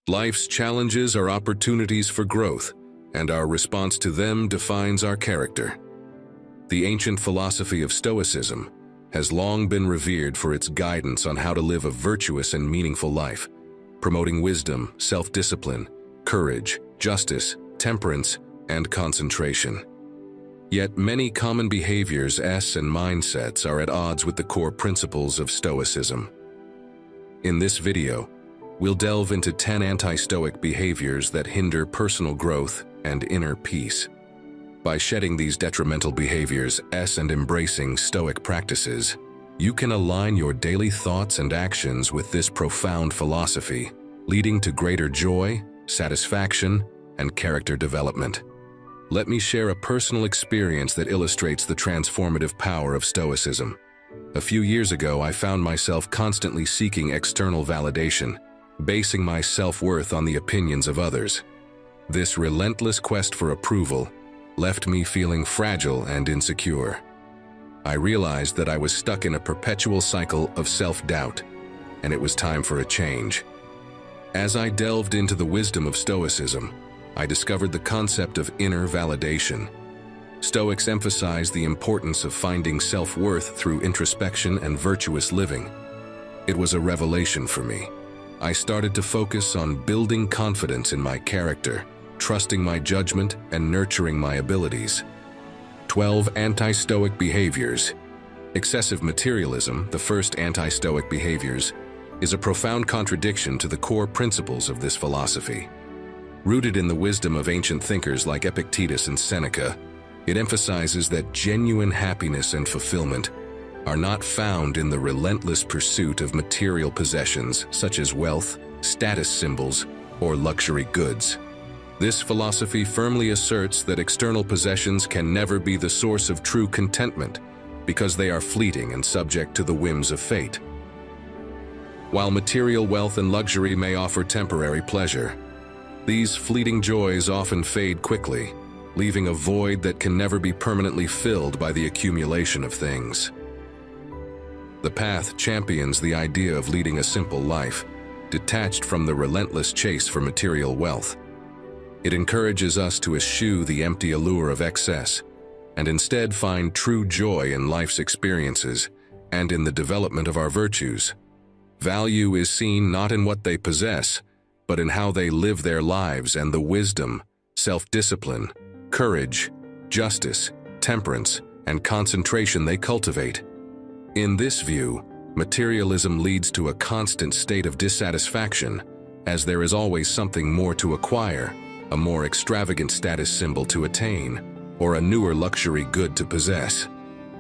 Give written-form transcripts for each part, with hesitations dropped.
Life's challenges are opportunities for growth, and our response to them defines our character. The ancient philosophy of Stoicism has long been revered for its guidance on how to live a virtuous and meaningful life, promoting wisdom, self-discipline, courage, justice, temperance, and concentration. Yet many common behaviors and mindsets are at odds with the core principles of Stoicism. In this video, we'll delve into 10 anti-Stoic behaviors that hinder personal growth and inner peace. By shedding these detrimental behaviors and embracing Stoic practices, you can align your daily thoughts and actions with this profound philosophy, leading to greater joy, satisfaction, and character development. Let me share a personal experience that illustrates the transformative power of Stoicism. A few years ago, I found myself constantly seeking external validation, basing my self-worth on the opinions of others. This relentless quest for approval left me feeling fragile and insecure. I realized that I was stuck in a perpetual cycle of self-doubt, and it was time for a change. As I delved into the wisdom of Stoicism, I discovered the concept of inner validation. Stoics emphasize the importance of finding self-worth through introspection and virtuous living. It was a revelation for me. I started to focus on building confidence in my character, trusting my judgment, and nurturing my abilities. 12 anti-Stoic behaviors. Excessive materialism, the first anti-Stoic behaviors, is a profound contradiction to the core principles of this philosophy. Rooted in the wisdom of ancient thinkers like Epictetus and Seneca, it emphasizes that genuine happiness and fulfillment are not found in the relentless pursuit of material possessions such as wealth, status symbols, or luxury goods. This philosophy firmly asserts that external possessions can never be the source of true contentment because they are fleeting and subject to the whims of fate. While material wealth and luxury may offer temporary pleasure, these fleeting joys often fade quickly, leaving a void that can never be permanently filled by the accumulation of things. The path champions the idea of leading a simple life, detached from the relentless chase for material wealth. It encourages us to eschew the empty allure of excess and instead find true joy in life's experiences and in the development of our virtues. Value is seen not in what they possess, but in how they live their lives and the wisdom, self-discipline, courage, justice, temperance, and concentration they cultivate. In this view, materialism leads to a constant state of dissatisfaction, as there is always something more to acquire, a more extravagant status symbol to attain, or a newer luxury good to possess.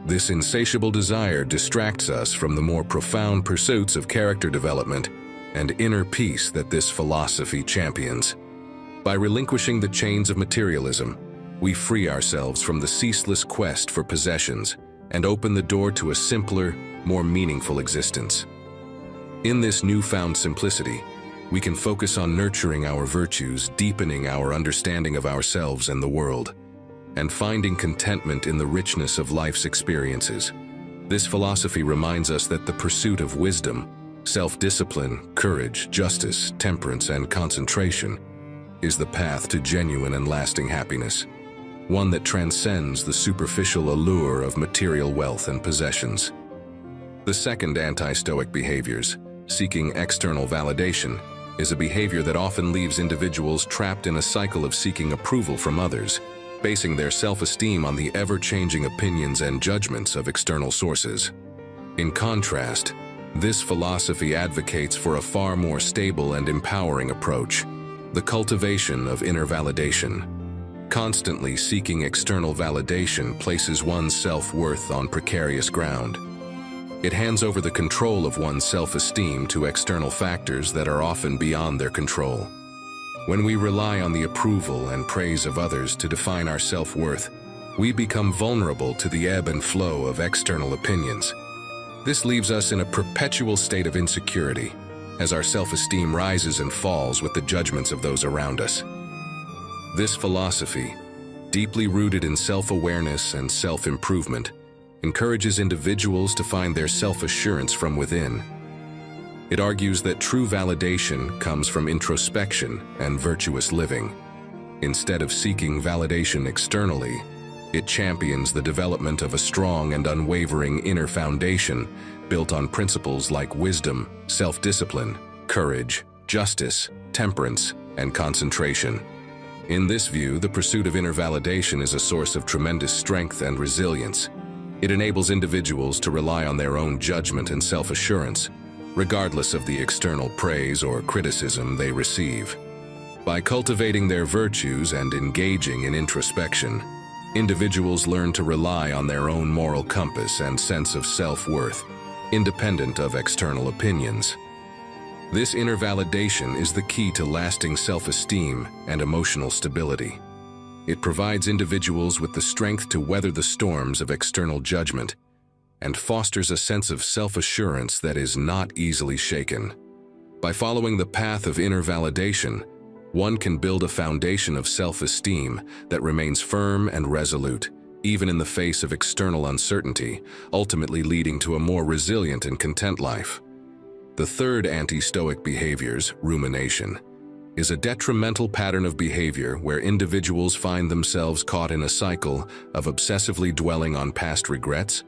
This insatiable desire distracts us from the more profound pursuits of character development and inner peace that this philosophy champions. By relinquishing the chains of materialism, we free ourselves from the ceaseless quest for possessions and open the door to a simpler, more meaningful existence. In this newfound simplicity, we can focus on nurturing our virtues, deepening our understanding of ourselves and the world, and finding contentment in the richness of life's experiences. This philosophy reminds us that the pursuit of wisdom, self-discipline, courage, justice, temperance, and concentration is the path to genuine and lasting happiness, one that transcends the superficial allure of material wealth and possessions. The second anti-Stoic behaviors, seeking external validation, is a behavior that often leaves individuals trapped in a cycle of seeking approval from others, basing their self-esteem on the ever-changing opinions and judgments of external sources. In contrast, this philosophy advocates for a far more stable and empowering approach, the cultivation of inner validation. Constantly seeking external validation places one's self-worth on precarious ground. It hands over the control of one's self-esteem to external factors that are often beyond their control. When we rely on the approval and praise of others to define our self-worth, we become vulnerable to the ebb and flow of external opinions. This leaves us in a perpetual state of insecurity, as our self-esteem rises and falls with the judgments of those around us. This philosophy, deeply rooted in self-awareness and self-improvement, encourages individuals to find their self-assurance from within. It argues that true validation comes from introspection and virtuous living. Instead of seeking validation externally, it champions the development of a strong and unwavering inner foundation built on principles like wisdom, self-discipline, courage, justice, temperance, and concentration. In this view, the pursuit of inner validation is a source of tremendous strength and resilience. It enables individuals to rely on their own judgment and self-assurance, regardless of the external praise or criticism they receive. By cultivating their virtues and engaging in introspection, individuals learn to rely on their own moral compass and sense of self-worth, independent of external opinions. This inner validation is the key to lasting self-esteem and emotional stability. It provides individuals with the strength to weather the storms of external judgment and fosters a sense of self-assurance that is not easily shaken. By following the path of inner validation, one can build a foundation of self-esteem that remains firm and resolute, even in the face of external uncertainty, ultimately leading to a more resilient and content life. The third anti-Stoic behaviors, rumination, is a detrimental pattern of behavior where individuals find themselves caught in a cycle of obsessively dwelling on past regrets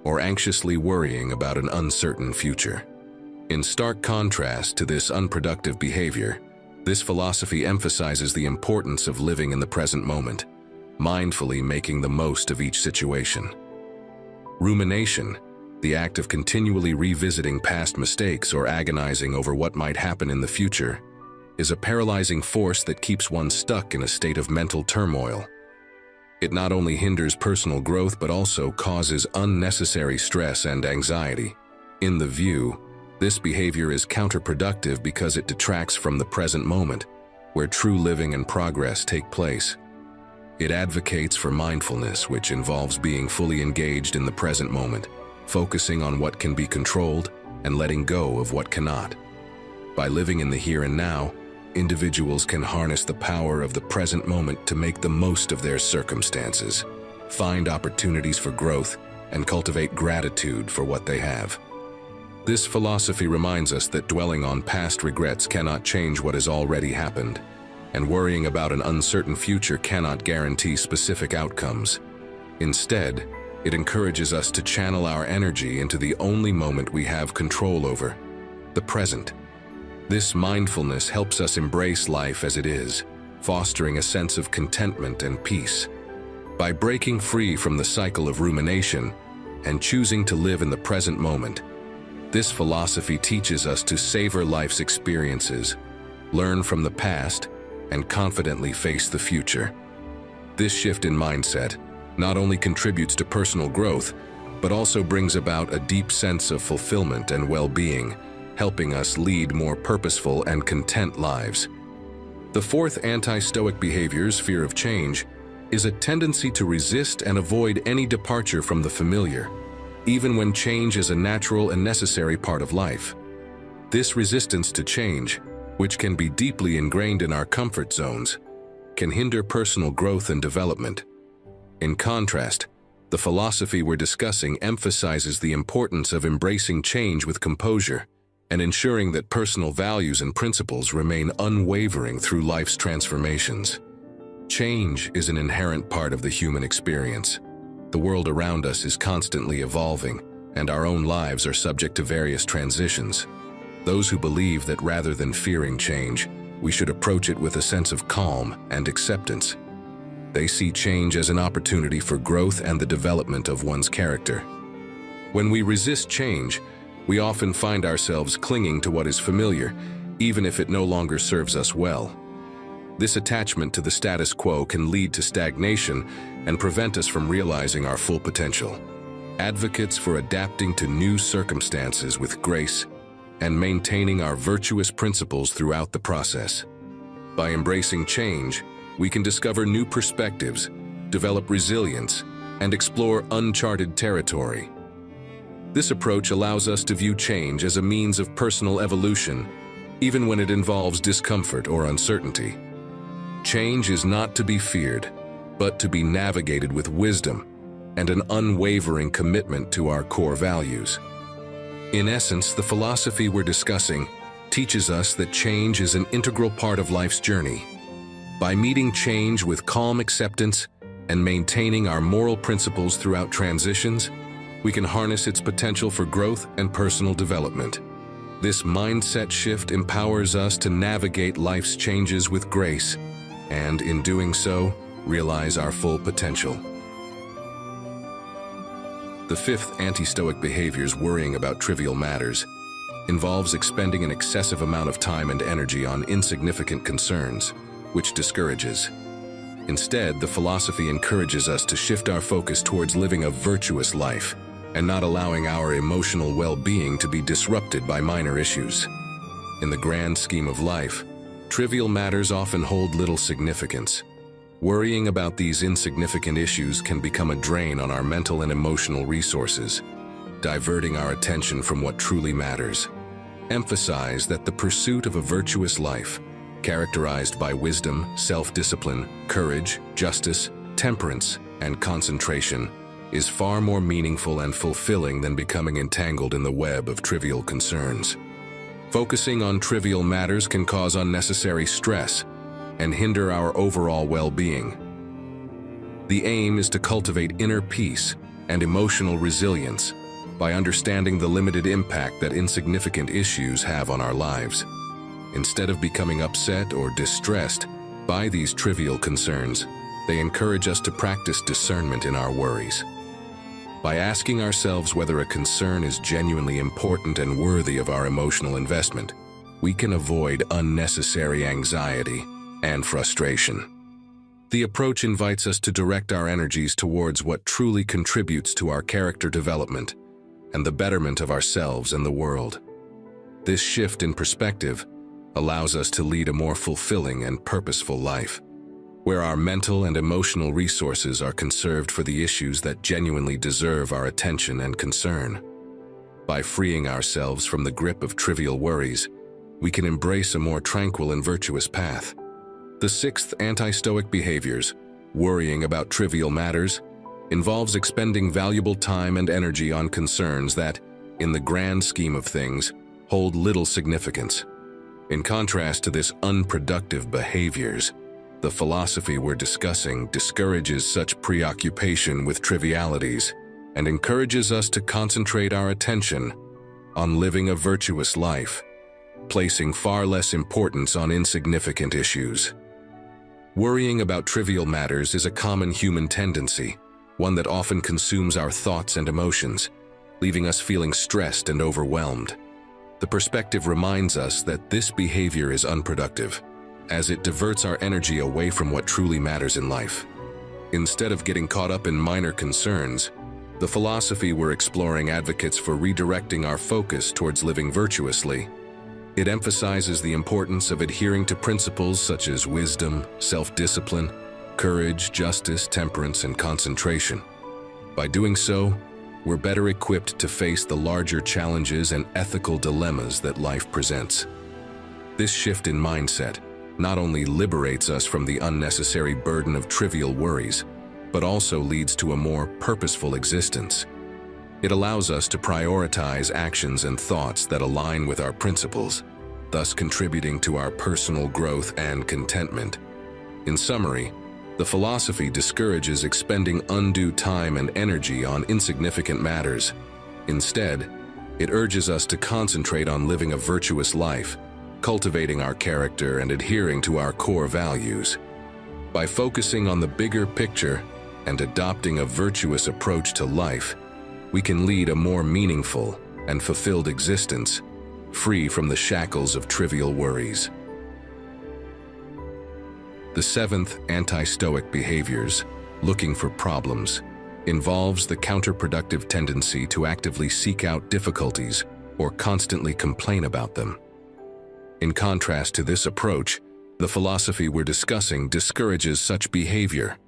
or anxiously worrying about an uncertain future. In stark contrast to this unproductive behavior, this philosophy emphasizes the importance of living in the present moment, mindfully making the most of each situation. Rumination, the act of continually revisiting past mistakes or agonizing over what might happen in the future, is a paralyzing force that keeps one stuck in a state of mental turmoil. It not only hinders personal growth but also causes unnecessary stress and anxiety. In the view, this behavior is counterproductive because it detracts from the present moment, where true living and progress take place. It advocates for mindfulness, which involves being fully engaged in the present moment, focusing on what can be controlled and letting go of what cannot. By living in the here and now, individuals can harness the power of the present moment to make the most of their circumstances, find opportunities for growth, and cultivate gratitude for what they have. This philosophy reminds us that dwelling on past regrets cannot change what has already happened, and worrying about an uncertain future cannot guarantee specific outcomes. Instead, it encourages us to channel our energy into the only moment we have control over, the present. This mindfulness helps us embrace life as it is, fostering a sense of contentment and peace. By breaking free from the cycle of rumination and choosing to live in the present moment, this philosophy teaches us to savor life's experiences, learn from the past, and confidently face the future. This shift in mindset not only contributes to personal growth, but also brings about a deep sense of fulfillment and well-being, helping us lead more purposeful and content lives. The fourth anti-Stoic behavior's fear of change is a tendency to resist and avoid any departure from the familiar, even when change is a natural and necessary part of life. This resistance to change, which can be deeply ingrained in our comfort zones, can hinder personal growth and development. In contrast, the philosophy we're discussing emphasizes the importance of embracing change with composure and ensuring that personal values and principles remain unwavering through life's transformations. Change is an inherent part of the human experience. The world around us is constantly evolving, and our own lives are subject to various transitions. Those who believe that rather than fearing change, we should approach it with a sense of calm and acceptance. They see change as an opportunity for growth and the development of one's character. When we resist change, we often find ourselves clinging to what is familiar, even if it no longer serves us well. This attachment to the status quo can lead to stagnation and prevent us from realizing our full potential. Advocates for adapting to new circumstances with grace and maintaining our virtuous principles throughout the process. By embracing change, we can discover new perspectives, develop resilience, and explore uncharted territory. This approach allows us to view change as a means of personal evolution, even when it involves discomfort or uncertainty. Change is not to be feared, but to be navigated with wisdom and an unwavering commitment to our core values. In essence, the philosophy we're discussing teaches us that change is an integral part of life's journey. By meeting change with calm acceptance and maintaining our moral principles throughout transitions, we can harness its potential for growth and personal development. This mindset shift empowers us to navigate life's changes with grace, and in doing so, realize our full potential. The fifth anti-Stoic behavior's worrying about trivial matters involves expending an excessive amount of time and energy on insignificant concerns, which discourages. Instead, the philosophy encourages us to shift our focus towards living a virtuous life and not allowing our emotional well-being to be disrupted by minor issues. In the grand scheme of life, trivial matters often hold little significance. Worrying about these insignificant issues can become a drain on our mental and emotional resources, diverting our attention from what truly matters. Emphasize that the pursuit of a virtuous life, characterized by wisdom, self-discipline, courage, justice, temperance, and concentration, is far more meaningful and fulfilling than becoming entangled in the web of trivial concerns. Focusing on trivial matters can cause unnecessary stress and hinder our overall well-being. The aim is to cultivate inner peace and emotional resilience by understanding the limited impact that insignificant issues have on our lives. Instead of becoming upset or distressed by these trivial concerns, they encourage us to practice discernment in our worries. By asking ourselves whether a concern is genuinely important and worthy of our emotional investment, we can avoid unnecessary anxiety and frustration. The approach invites us to direct our energies towards what truly contributes to our character development and the betterment of ourselves and the world. This shift in perspective allows us to lead a more fulfilling and purposeful life, where our mental and emotional resources are conserved for the issues that genuinely deserve our attention and concern. By freeing ourselves from the grip of trivial worries, we can embrace a more tranquil and virtuous path. The sixth anti-Stoic behaviors, worrying about trivial matters, involves expending valuable time and energy on concerns that, in the grand scheme of things, hold little significance. In contrast to this unproductive behaviors, the philosophy we're discussing discourages such preoccupation with trivialities and encourages us to concentrate our attention on living a virtuous life, placing far less importance on insignificant issues. Worrying about trivial matters is a common human tendency, one that often consumes our thoughts and emotions, leaving us feeling stressed and overwhelmed. The perspective reminds us that this behavior is unproductive, as it diverts our energy away from what truly matters in life. Instead of getting caught up in minor concerns, the philosophy we're exploring advocates for redirecting our focus towards living virtuously. It emphasizes the importance of adhering to principles such as wisdom, self-discipline, courage, justice, temperance, and concentration. By doing so, we're better equipped to face the larger challenges and ethical dilemmas that life presents. This shift in mindset not only liberates us from the unnecessary burden of trivial worries, but also leads to a more purposeful existence. It allows us to prioritize actions and thoughts that align with our principles, thus contributing to our personal growth and contentment. In summary, the philosophy discourages expending undue time and energy on insignificant matters. Instead, it urges us to concentrate on living a virtuous life, cultivating our character and adhering to our core values. By focusing on the bigger picture and adopting a virtuous approach to life, we can lead a more meaningful and fulfilled existence, free from the shackles of trivial worries. The seventh anti-Stoic behaviors, looking for problems, involves the counterproductive tendency to actively seek out difficulties or constantly complain about them. In contrast to this approach, the philosophy we're discussing discourages such behavior,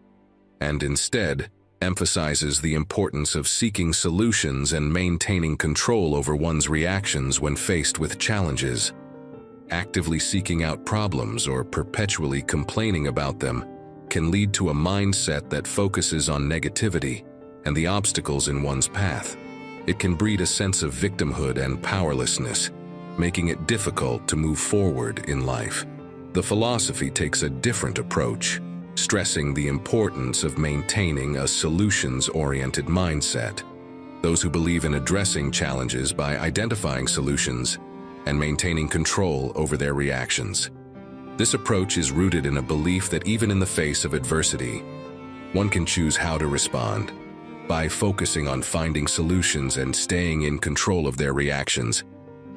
and instead emphasizes the importance of seeking solutions and maintaining control over one's reactions when faced with challenges. Actively seeking out problems or perpetually complaining about them can lead to a mindset that focuses on negativity and the obstacles in one's path. it can breed a sense of victimhood and powerlessness, making it difficult to move forward in life. The philosophy takes a different approach, stressing the importance of maintaining a solutions-oriented mindset. Those who believe in addressing challenges by identifying solutions and maintaining control over their reactions. This approach is rooted in a belief that even in the face of adversity, one can choose how to respond. By focusing on finding solutions and staying in control of their reactions,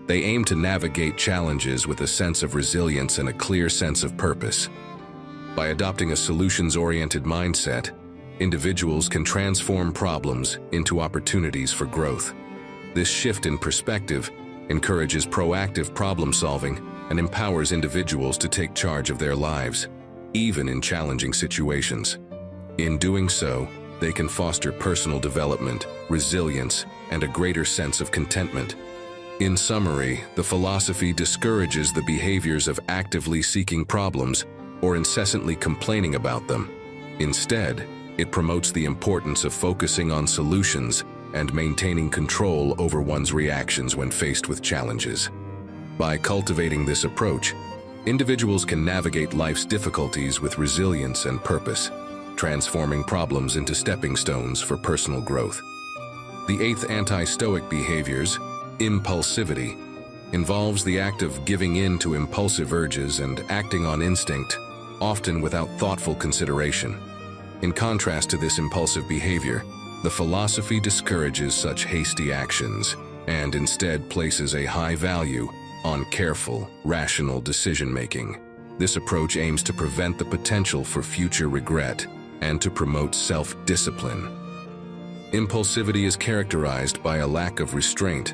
they aim to navigate challenges with a sense of resilience and a clear sense of purpose. By adopting a solutions-oriented mindset, individuals can transform problems into opportunities for growth. This shift in perspective encourages proactive problem-solving and empowers individuals to take charge of their lives, even in challenging situations. In doing so, they can foster personal development, resilience, and a greater sense of contentment. In summary, the philosophy discourages the behaviors of actively seeking problems or incessantly complaining about them. Instead, it promotes the importance of focusing on solutions and maintaining control over one's reactions when faced with challenges. By cultivating this approach, individuals can navigate life's difficulties with resilience and purpose, transforming problems into stepping stones for personal growth. The eighth anti-Stoic behaviors, impulsivity, involves the act of giving in to impulsive urges and acting on instinct, often without thoughtful consideration. In contrast to this impulsive behavior, the philosophy discourages such hasty actions and instead places a high value on careful, rational decision-making. This approach aims to prevent the potential for future regret and to promote self-discipline. Impulsivity is characterized by a lack of restraint,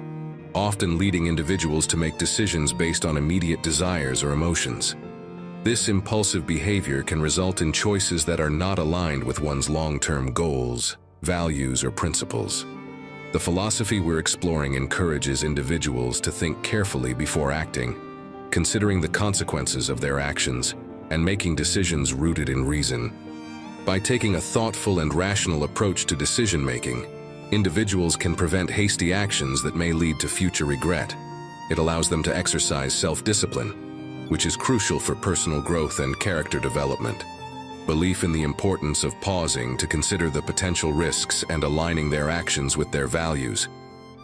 often leading individuals to make decisions based on immediate desires or emotions. This impulsive behavior can result in choices that are not aligned with one's long-term goals, values, or principles. The philosophy we're exploring encourages individuals to think carefully before acting, considering the consequences of their actions and making decisions rooted in reason. By taking a thoughtful and rational approach to decision-making, individuals can prevent hasty actions that may lead to future regret. It allows them to exercise self-discipline, which is crucial for personal growth and character development. Belief in the importance of pausing to consider the potential risks and aligning their actions with their values.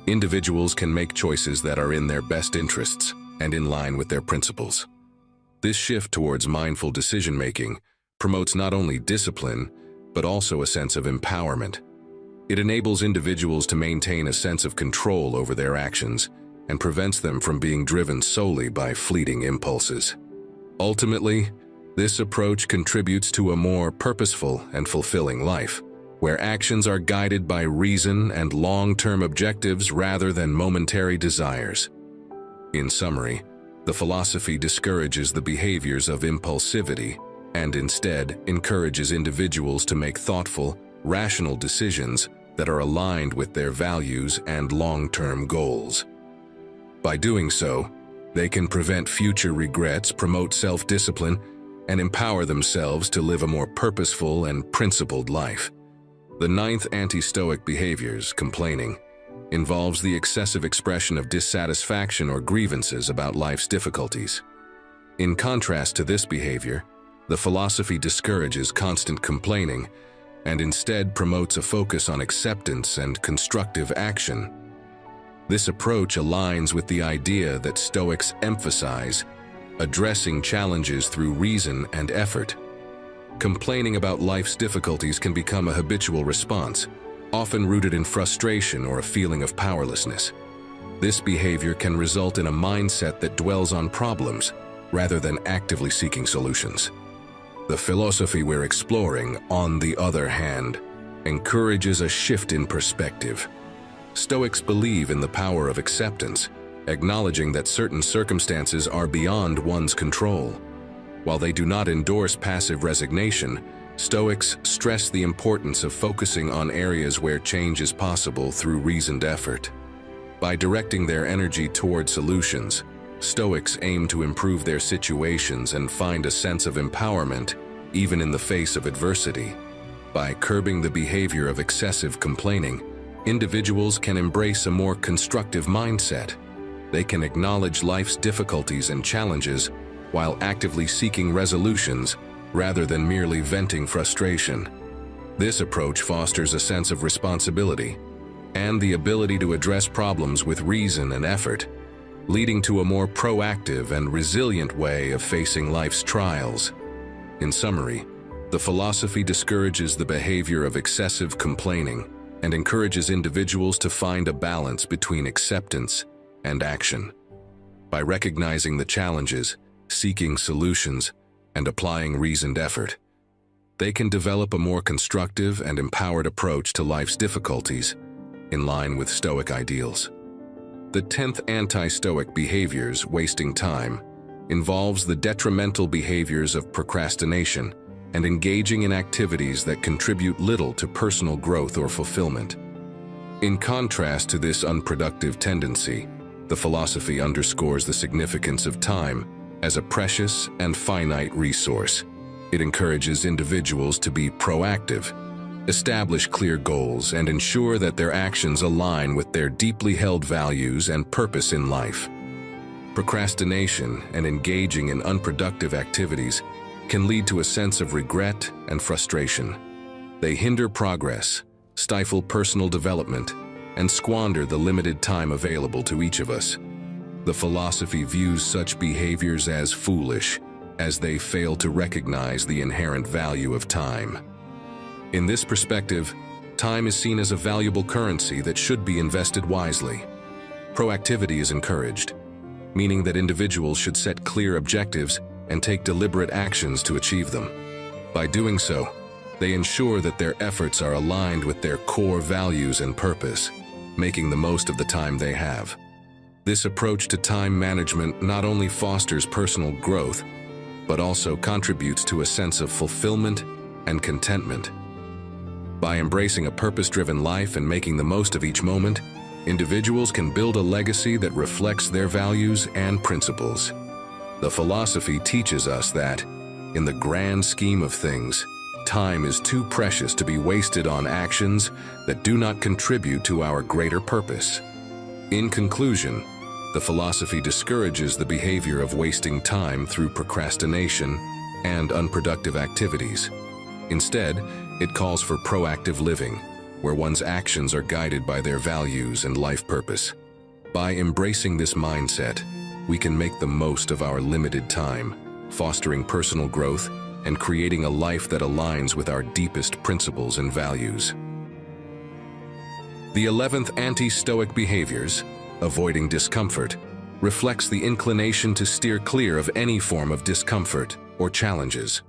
Individuals can make choices that are in their best interests and in line with their principles. This shift towards mindful decision-making promotes not only discipline, but also a sense of empowerment. It enables individuals to maintain a sense of control over their actions and prevents them from being driven solely by fleeting impulses. Ultimately, this approach contributes to a more purposeful and fulfilling life, where actions are guided by reason and long-term objectives rather than momentary desires. In summary, the philosophy discourages the behaviors of impulsivity and instead encourages individuals to make thoughtful, rational decisions that are aligned with their values and long-term goals. By doing so, they can prevent future regrets, promote self-discipline, and empower themselves to live a more purposeful and principled life. The ninth anti-Stoic behaviors, complaining, involves the excessive expression of dissatisfaction or grievances about life's difficulties. In contrast to this behavior, the philosophy discourages constant complaining and instead promotes a focus on acceptance and constructive action. This approach aligns with the idea that Stoics emphasize addressing challenges through reason and effort. Complaining about life's difficulties can become a habitual response, often rooted in frustration or a feeling of powerlessness. This behavior can result in a mindset that dwells on problems rather than actively seeking solutions. The philosophy we're exploring, on the other hand, encourages a shift in perspective. Stoics believe in the power of acceptance, acknowledging that certain circumstances are beyond one's control. While they do not endorse passive resignation, Stoics stress the importance of focusing on areas where change is possible through reasoned effort. By directing their energy toward solutions, Stoics aim to improve their situations and find a sense of empowerment, even in the face of adversity. By curbing the behavior of excessive complaining, individuals can embrace a more constructive mindset. They can acknowledge life's difficulties and challenges while actively seeking resolutions rather than merely venting frustration. This approach fosters a sense of responsibility and the ability to address problems with reason and effort, leading to a more proactive and resilient way of facing life's trials. In summary, the philosophy discourages the behavior of excessive complaining and encourages individuals to find a balance between acceptance and action. By recognizing the challenges, seeking solutions, and applying reasoned effort, they can develop a more constructive and empowered approach to life's difficulties, in line with Stoic ideals. The 10th anti-Stoic behaviors, wasting time, involves the detrimental behaviors of procrastination and engaging in activities that contribute little to personal growth or fulfillment. In contrast to this unproductive tendency, the philosophy underscores the significance of time as a precious and finite resource. It encourages individuals to be proactive, establish clear goals, and ensure that their actions align with their deeply held values and purpose in life. Procrastination and engaging in unproductive activities can lead to a sense of regret and frustration. They hinder progress, stifle personal development, and squander the limited time available to each of us. The philosophy views such behaviors as foolish, as they fail to recognize the inherent value of time. In this perspective, time is seen as a valuable currency that should be invested wisely. Proactivity is encouraged, meaning that individuals should set clear objectives and take deliberate actions to achieve them. By doing so, they ensure that their efforts are aligned with their core values and purpose, making the most of the time they have. This approach to time management not only fosters personal growth, but also contributes to a sense of fulfillment and contentment. By embracing a purpose-driven life and making the most of each moment, individuals can build a legacy that reflects their values and principles. The philosophy teaches us that, in the grand scheme of things, time is too precious to be wasted on actions that do not contribute to our greater purpose. In conclusion, the philosophy discourages the behavior of wasting time through procrastination and unproductive activities. Instead, it calls for proactive living, where one's actions are guided by their values and life purpose. By embracing this mindset, we can make the most of our limited time, fostering personal growth and creating a life that aligns with our deepest principles and values. The 11th anti-Stoic behaviors, avoiding discomfort, reflects the inclination to steer clear of any form of discomfort or challenges.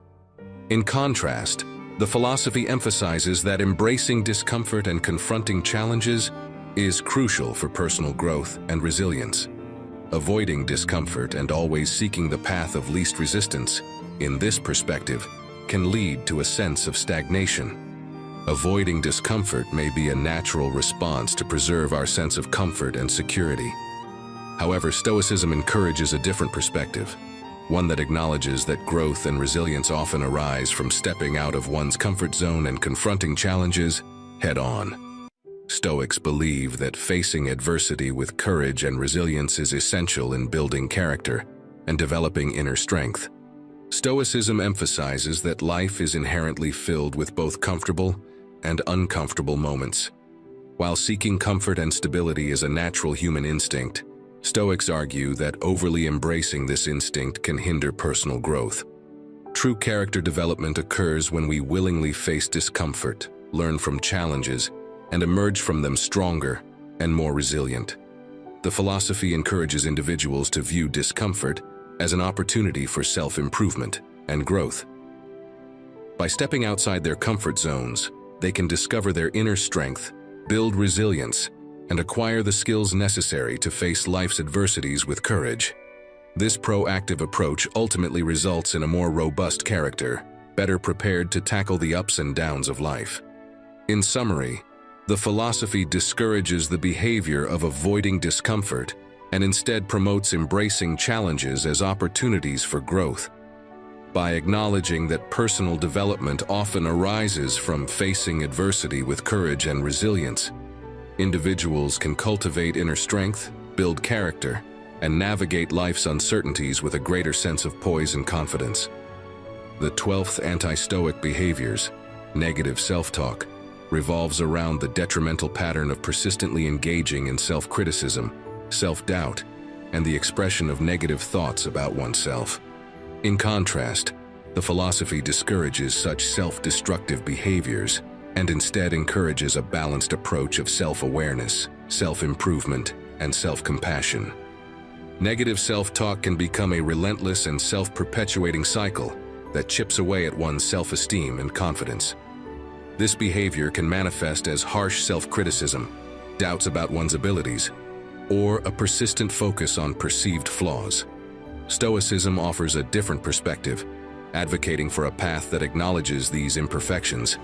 In contrast, the philosophy emphasizes that embracing discomfort and confronting challenges is crucial for personal growth and resilience. Avoiding discomfort and always seeking the path of least resistance, in this perspective, can lead to a sense of stagnation. Avoiding discomfort may be a natural response to preserve our sense of comfort and security. However, Stoicism encourages a different perspective, one that acknowledges that growth and resilience often arise from stepping out of one's comfort zone and confronting challenges head-on. Stoics believe that facing adversity with courage and resilience is essential in building character and developing inner strength. Stoicism emphasizes that life is inherently filled with both comfortable and uncomfortable moments. While seeking comfort and stability is a natural human instinct, Stoics argue that overly embracing this instinct can hinder personal growth. True character development occurs when we willingly face discomfort, learn from challenges, and emerge from them stronger and more resilient. The philosophy encourages individuals to view discomfort as an opportunity for self-improvement and growth. By stepping outside their comfort zones, they can discover their inner strength, build resilience, and acquire the skills necessary to face life's adversities with courage. This proactive approach ultimately results in a more robust character, better prepared to tackle the ups and downs of life. In summary, the philosophy discourages the behavior of avoiding discomfort and instead promotes embracing challenges as opportunities for growth. By acknowledging that personal development often arises from facing adversity with courage and resilience, individuals can cultivate inner strength, build character, and navigate life's uncertainties with a greater sense of poise and confidence. The 12th anti-Stoic behaviors, negative self-talk, revolves around the detrimental pattern of persistently engaging in self-criticism, self-doubt, and the expression of negative thoughts about oneself. In contrast, the philosophy discourages such self-destructive behaviors and instead encourages a balanced approach of self-awareness, self-improvement, and self-compassion. Negative self-talk can become a relentless and self-perpetuating cycle that chips away at one's self-esteem and confidence. This behavior can manifest as harsh self-criticism, doubts about one's abilities, or a persistent focus on perceived flaws. Stoicism offers a different perspective, advocating for a path that acknowledges these imperfections,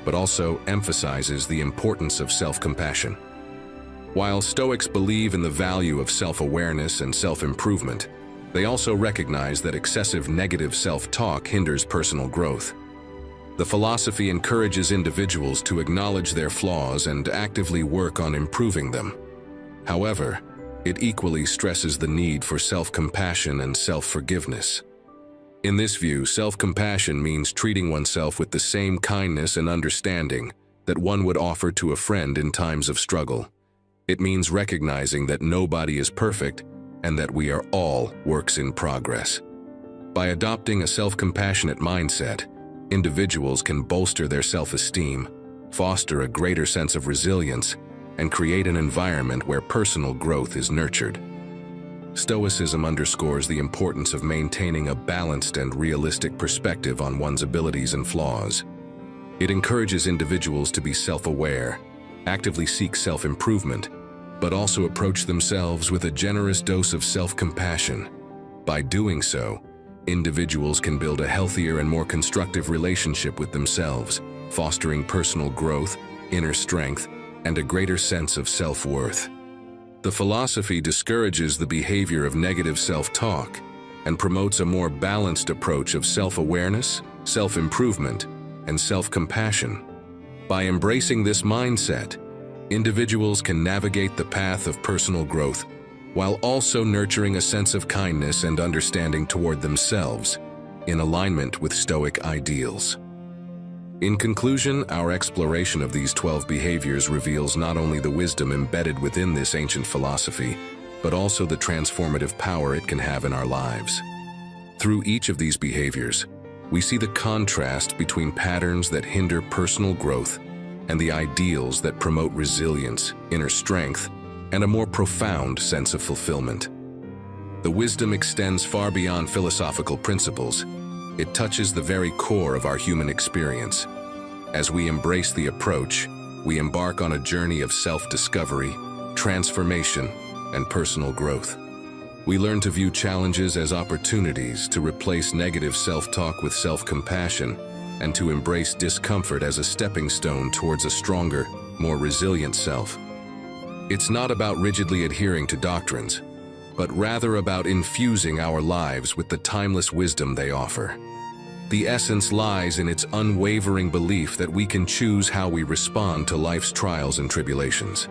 but also emphasizes the importance of self-compassion. While Stoics believe in the value of self-awareness and self-improvement, they also recognize that excessive negative self-talk hinders personal growth. The philosophy encourages individuals to acknowledge their flaws and actively work on improving them. However, it equally stresses the need for self-compassion and self-forgiveness. In this view, self-compassion means treating oneself with the same kindness and understanding that one would offer to a friend in times of struggle. It means recognizing that nobody is perfect and that we are all works in progress. By adopting a self-compassionate mindset, individuals can bolster their self-esteem, foster a greater sense of resilience, and create an environment where personal growth is nurtured. Stoicism underscores the importance of maintaining a balanced and realistic perspective on one's abilities and flaws. It encourages individuals to be self-aware, actively seek self-improvement, but also approach themselves with a generous dose of self-compassion. By doing so, individuals can build a healthier and more constructive relationship with themselves, fostering personal growth, inner strength, and a greater sense of self-worth. The philosophy discourages the behavior of negative self-talk and promotes a more balanced approach of self-awareness, self-improvement, and self-compassion. By embracing this mindset, individuals can navigate the path of personal growth while also nurturing a sense of kindness and understanding toward themselves, in alignment with Stoic ideals. In conclusion, our exploration of these 12 behaviors reveals not only the wisdom embedded within this ancient philosophy, but also the transformative power it can have in our lives. Through each of these behaviors, we see the contrast between patterns that hinder personal growth and the ideals that promote resilience, inner strength, and a more profound sense of fulfillment. The wisdom extends far beyond philosophical principles. It touches the very core of our human experience. As we embrace the approach, we embark on a journey of self-discovery, transformation, and personal growth. We learn to view challenges as opportunities to replace negative self-talk with self-compassion, and to embrace discomfort as a stepping stone towards a stronger, more resilient self. It's not about rigidly adhering to doctrines, but rather about infusing our lives with the timeless wisdom they offer. The essence lies in its unwavering belief that we can choose how we respond to life's trials and tribulations.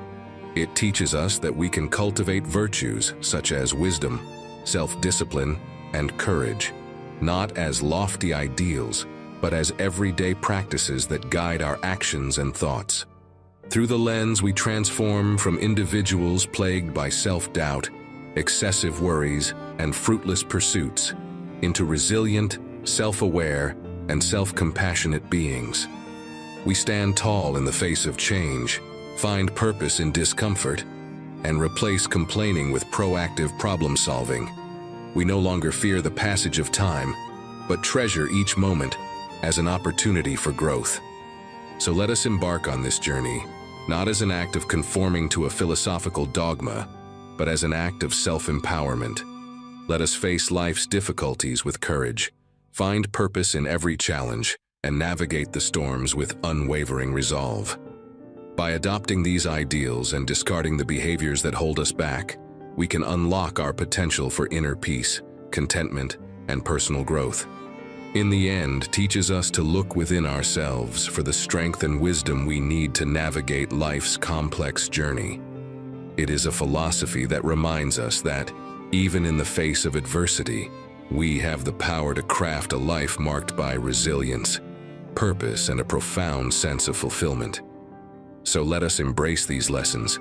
It teaches us that we can cultivate virtues such as wisdom, self-discipline, and courage, not as lofty ideals, but as everyday practices that guide our actions and thoughts. Through the lens, we transform from individuals plagued by self-doubt, excessive worries, and fruitless pursuits into resilient, self-aware, and self-compassionate beings. We stand tall in the face of change, find purpose in discomfort, and replace complaining with proactive problem-solving. We no longer fear the passage of time, but treasure each moment as an opportunity for growth. So let us embark on this journey, not as an act of conforming to a philosophical dogma, but as an act of self-empowerment. Let us face life's difficulties with courage, find purpose in every challenge, and navigate the storms with unwavering resolve. By adopting these ideals and discarding the behaviors that hold us back, we can unlock our potential for inner peace, contentment, and personal growth. in the end, teaches us to look within ourselves for the strength and wisdom we need to navigate life's complex journey. It is a philosophy that reminds us that, even in the face of adversity, we have the power to craft a life marked by resilience, purpose, and a profound sense of fulfillment. So let us embrace these lessons,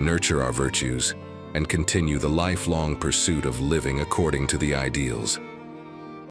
nurture our virtues, and continue the lifelong pursuit of living according to the ideals